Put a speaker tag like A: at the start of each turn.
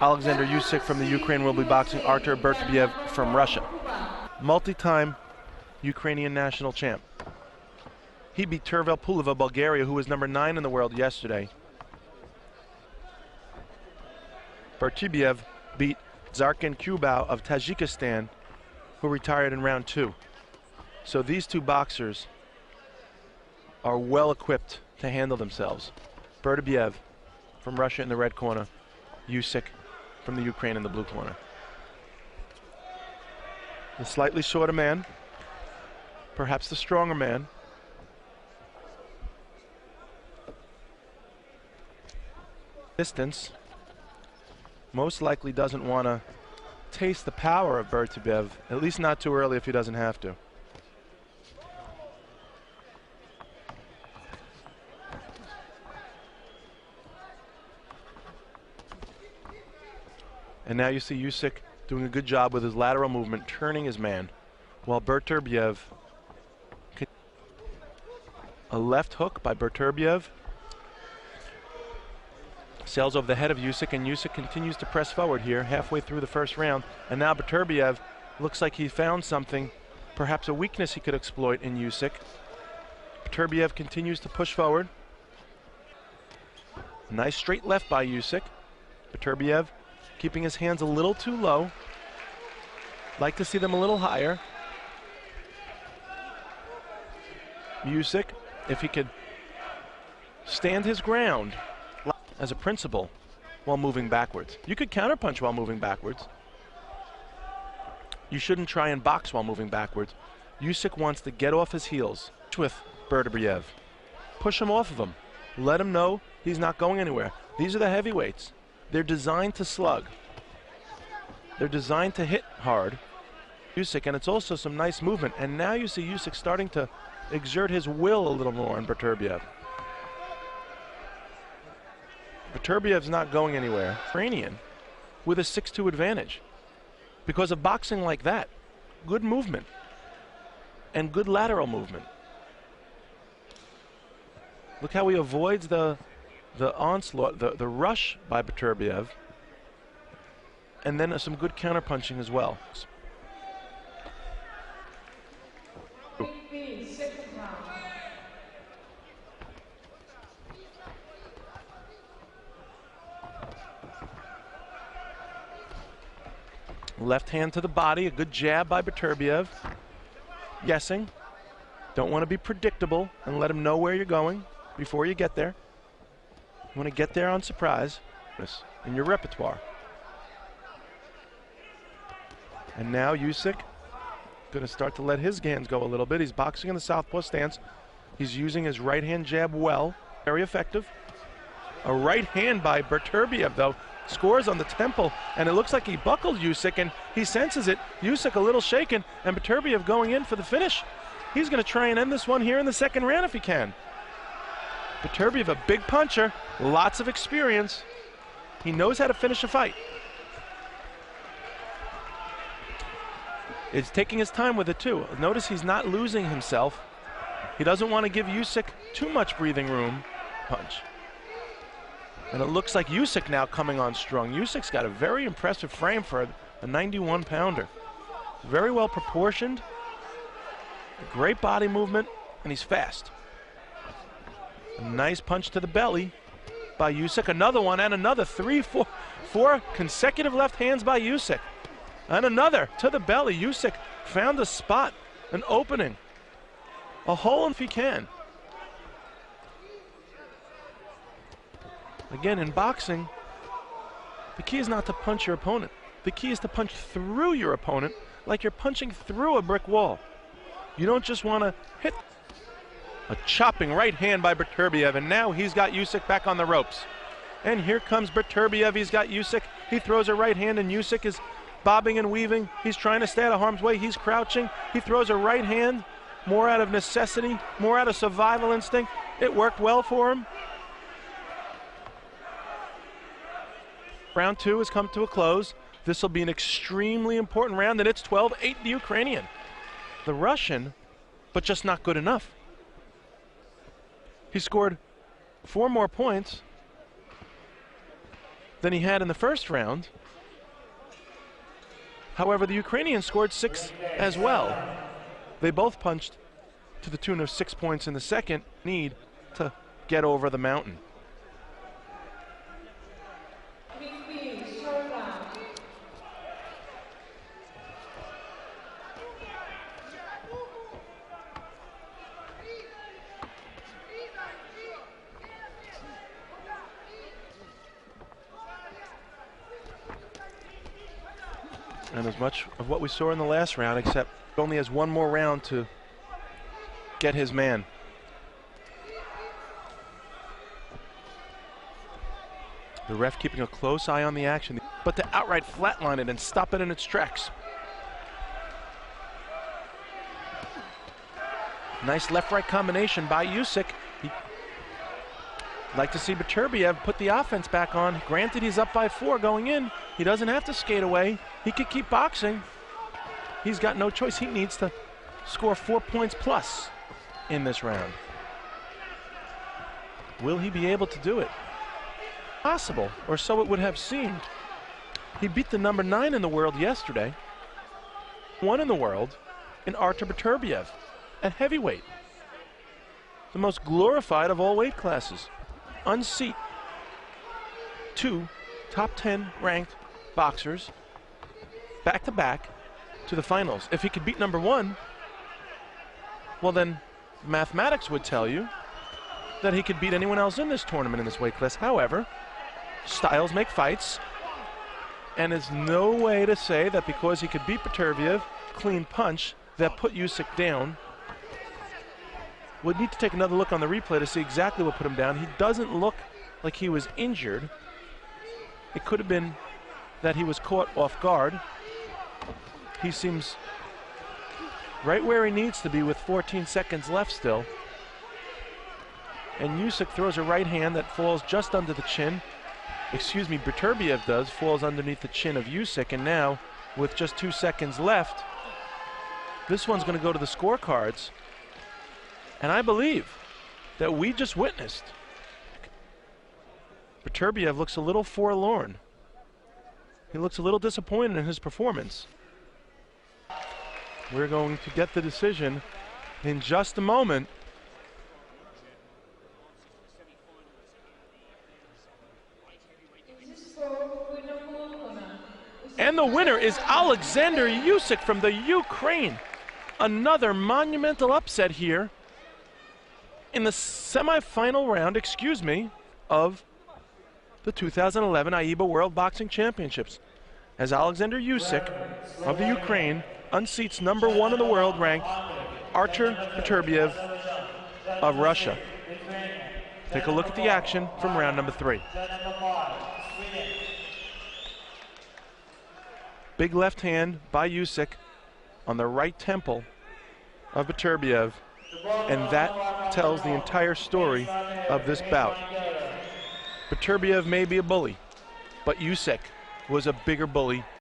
A: Alexander Usyk from the Ukraine will be boxing Artur Beterbiev from Russia. Multi-time Ukrainian national champ. He beat Tervel Pulev of Bulgaria, who was number 9 in the world yesterday. Beterbiev beat Zarkin Kubau of Tajikistan, who retired in round 2. So these two boxers are well equipped to handle themselves. Beterbiev from Russia in the red corner, Usyk from the Ukraine in the blue corner. The slightly shorter man, perhaps the stronger man. Distance most likely doesn't want to taste the power of Beterbiev, at least not too early if he doesn't have to. And now you see Usyk doing a good job with his lateral movement, turning his man, while Beterbiev, a left hook by Beterbiev, sails over the head of Usyk, and Usyk continues to press forward here halfway through the first round. And now Beterbiev looks like he found something, perhaps a weakness he could exploit in Usyk. Beterbiev continues to push forward. Nice straight left by Usyk. Beterbiev keeping his hands a little too low. Like to see them a little higher. Usyk, if he could stand his ground as a principle while moving backwards. You could counterpunch while moving backwards. You shouldn't try and box while moving backwards. Usyk wants to get off his heels with Beterbiev. Push him off of him. Let him know he's not going anywhere. These are the heavyweights. They're designed to slug. They're designed to hit hard. Usyk, and it's also some nice movement. And now you see Usyk starting to exert his will a little more on Beterbiev. Beterbiev's not going anywhere. Ukrainian with a 6-2 advantage because of boxing like that. Good movement and good lateral movement. Look how he avoids the onslaught, the rush by Beterbiev, and then some good counterpunching as well. Left hand to the body, a good jab by Beterbiev. Guessing. Don't want to be predictable and let him know where you're going before you get there. You want to get there on surprise in your repertoire. And now Usyk going to start to let his hands go a little bit. He's boxing in the southpaw stance. He's using his right hand jab well. Very effective. A right hand by Beterbiev, though, scores on the temple, and it looks like he buckled Usyk, and he senses it. Usyk a little shaken, and Beterbiev going in for the finish. He's going to try and end this one here in the second round if he can. Beterbiev, a big puncher, lots of experience. He knows how to finish a fight. It's taking his time with it too. Notice he's not losing himself. He doesn't want to give Usyk too much breathing room. Punch. And it looks like Usyk now coming on strong. Usyk's got a very impressive frame for a 91-pounder. Very well proportioned, great body movement, and he's fast. A nice punch to the belly by Usyk. Another one and another. Four consecutive left hands by Usyk. And another to the belly. Usyk found a spot, an opening, a hole if he can. Again, in boxing, the key is not to punch your opponent. The key is to punch through your opponent like you're punching through a brick wall. You don't just want to hit. A chopping right hand by Beterbiev, and now he's got Usyk back on the ropes. And here comes Beterbiev. He's got Usyk. He throws a right hand, and Usyk is bobbing and weaving. He's trying to stay out of harm's way. He's crouching. He throws a right hand, more out of necessity, more out of survival instinct. It worked well for him. Round 2 has come to a close. This will be an extremely important round, and it's 12-8 the Ukrainian. The Russian, but just not good enough. He scored 4 more points than he had in the first round. However, the Ukrainian scored 6 as well. They both punched to the tune of 6 points in the second. Need to get over the mountain. And as much of what we saw in the last round, except only has one more round to get his man. The ref keeping a close eye on the action, but to outright flatline it and stop it in its tracks. Nice left-right combination by Usyk. He'd like to see Beterbiev put the offense back on. Granted, he's up by 4 going in. He doesn't have to skate away. He could keep boxing. He's got no choice. He needs to score 4 points plus in this round. Will he be able to do it? Possible, or so it would have seemed. He beat the number 9 in the world yesterday. 1 in the world in Artur Beterbiev at heavyweight. The most glorified of all weight classes. Unseat 2 top 10 ranked boxers back-to-back to the finals. If he could beat number 1, well then mathematics would tell you that he could beat anyone else in this tournament in this weight class. However, styles make fights, and there's no way to say that because he could beat Beterbiev, clean punch, that put Usyk down. We'd need to take another look on the replay to see exactly what put him down. He doesn't look like he was injured. It could have been that he was caught off guard. He seems right where he needs to be with 14 seconds left still. And Usyk throws a right hand that falls just under the chin. Excuse me, Beterbiev does, falls underneath the chin of Usyk, and now, with just 2 seconds left, this one's going to go to the scorecards. And I believe that we just witnessed Beterbiev looks a little forlorn. He looks a little disappointed in his performance. We're going to get the decision in just a moment. And the winner is Alexander Usyk from the Ukraine. Another monumental upset here in the semifinal round, of the 2011 AIBA World Boxing Championships, as Alexander Usyk of the Ukraine unseats number 1 in the world ranked Artur Beterbiev of Russia. Take a look at the action from round number 3. Big left hand by Usyk on the right temple of Beterbiev, and that tells the entire story of this bout. Beterbiev may be a bully, but Usyk was a bigger bully